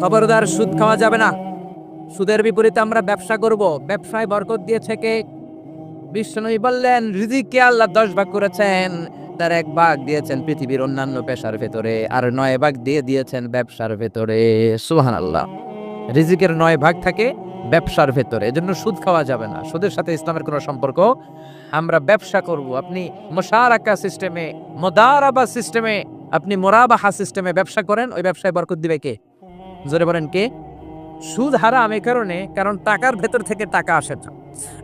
খবরদার সুদ খাওয়া যাবে না। সুদের বিপরীতে আমরা ব্যবসা করব। ব্যবসায় বরকত দিয়েছে কে? বিশ্বনবী বললেন, রিজিককে আল্লাহ 10 ভাগ করেছেন, তার 1 ভাগ দিয়েছেন পৃথিবীর অন্যান্য পেশার ভেতরে, আর 9 ভাগ দিয়ে দিয়েছেন ব্যবসার ভেতরে। সুবহানাল্লাহ। রিজিকের 9 ভাগ থাকে ব্যবসার ভেতরে, এজন্য সুদ খাওয়া যাবে না। সুদের সাথে ইসলামের কোনো সম্পর্ক। আমরা ব্যবসা করব। আপনি মুশারাকা সিস্টেমে, মুদারাবা সিস্টেমে, আপনি মুরাবাহা সিস্টেমে ব্যবসা করেন, ওই ব্যবসায় বরকত দিবে কে? জোরে বলেন কে? সুদ হারাম এই কারণে, কারণ টাকার ভেতর থেকে টাকা আসে না।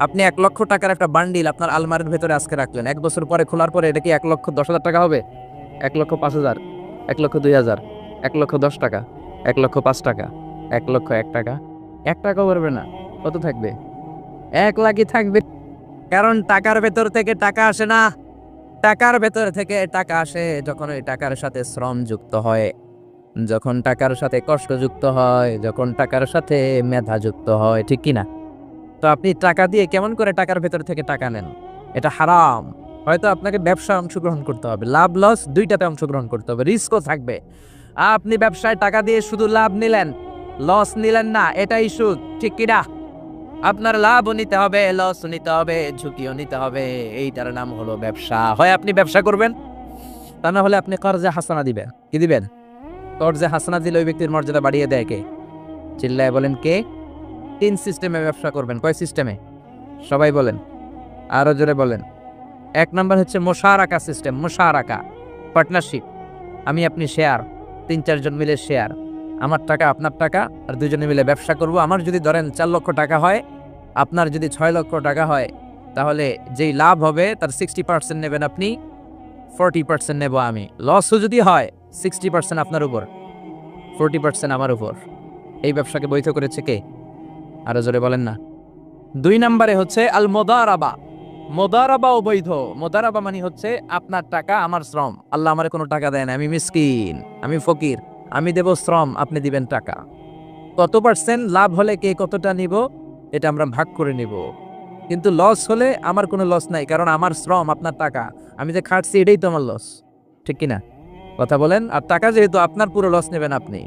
আপনি 1 লক্ষ টাকার একটা বান্ডিল আপনার আলমারির ভেতরে আজকে রাখলেন, 1 বছর পরে খোলার পরে এটা কি 1,10,000 টাকা হবে? 1,05,000, 1,02,000, 1,10 টাকা, 1,05 টাকা, 1,01 টাকা? 1 টাকাও পারবে না। কত থাকবে? 1 লাখই থাকবে। কারণ টাকার ভেতর থেকে টাকা আসে না। টাকার ভেতর থেকে টাকা আসে যখন ওই টাকার সাথে শ্রম যুক্ত হয়, যখন টাকার সাথে কষ্ট যুক্ত হয়, যখন টাকার সাথে মেধা যুক্ত হয়, ঠিক কি না? তো আপনি টাকা দিয়ে কেমন করে টাকার ভেতর থেকে টাকা নেন? এটা হারাম। হয়তো আপনাকে ব্যবসায় অংশগ্রহণ করতে হবে, লাভ লস দুইটাতে অংশগ্রহণ করতে হবে, রিস্কও থাকবে। আপনি ব্যবসায় টাকা দিয়ে শুধু লাভ নিলেন, লস নিলেন না, এটাই সুদ, ঠিক কি না? আপনার লাভও নিতে হবে, লসও নিতে হবে, ঝুঁকিও নিতে হবে। এইটার নাম হলো ব্যবসা। হয় আপনি ব্যবসা করবেন, তা না হলে আপনি কর্জে হাসানা দিবেন। কি দিবেন? কর্জে হাসানা দিলে ওই ব্যক্তির মর্যাদা বাড়িয়ে দেয় কে? চিল্লায় বলেন কে? 3 সিস্টেমে ব্যবসা করবেন। কয় সিস্টেমে? সবাই বলেন, আরো জোরে বলেন। 1 নাম্বার হচ্ছে মুশারাকা সিস্টেম। মুশারাকা, পার্টনারশিপ। আমি আপনি শেয়ার, 3-4 জন মিলে শেয়ার। আমার টাকা আপনার টাকা, আর 2 জনে মিলে ব্যবসা করব। আমার যদি ধরেন 4 লক্ষ টাকা হয়, আপনার যদি 6 লক্ষ টাকা হয়, তাহলে যেই লাভ হবে তার 60% নেবেন আপনি, 40% নেব আমি। লসও যদি হয় 60% আপনার উপর, 40% আমার উপর। এই ব্যবসাকে বৈধ করেছে কে? আরো জোরে বলেন না। 2 নম্বরে হচ্ছে আল মুদারাবা। মুদারাবা অবৈধ। মুদারাবা মানে হচ্ছে আপনার টাকা আমার শ্রম। আল্লাহ আমারে কোনো টাকা দেয় না, আমি মিসকিন, আমি ফকির, আমি দেব শ্রম, আপনি দিবেন টাকা। কত পার্সেন্ট লাভ হলে কে কতটা নিব, এটা আমরা ভাগ করে নিব। কিন্তু লস হলে আমার কোনো লস নাই, কারণ আমার শ্রম আপনার টাকা, আমি যে খাটছি এটাই তো আমার লস, ঠিক কিনা? কথা বলেন। আর টাকা যেহেতু আপনার, পুরো লস নেবেন আপনি।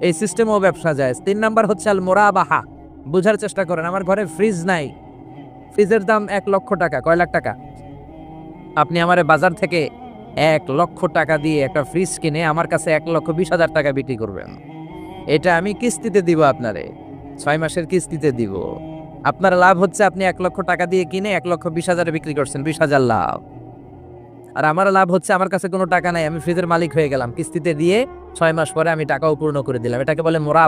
এই সিস্টেমও ব্যবসা যায়। 3 নাম্বার হচ্ছে আল মুরাবাহা। বুঝার চেষ্টা করেন। আমার ঘরে ফ্রিজ নাই, ফ্রিজের দাম 1 লক্ষ টাকা। কয় লাখ টাকা? আপনি আমারে বাজার থেকে 1 লক্ষ টাকা দিয়ে একটা ফ্রিজ কিনে আমার কাছে 1,20,000 টাকা বিক্রি করবেন। এটা আমি কিস্তিতে দিব আপনারে, 6 মাসের কিস্তিতে দিব। আপনার লাভ হচ্ছে আপনি 1 লক্ষ টাকা দিয়ে কিনে 1,20,000 বিক্রি করছেন, 20,000 লাভ। আর আমার লাভ হচ্ছে আমার কাছে কোনো টাকা নাই, আমি ফ্রিজের মালিক হয়ে গেলাম, কিস্তিতে দিয়ে 6 মাস পরে আমি টাকাও পূর্ণ করে দিলাম। এটাকে বলে মোরা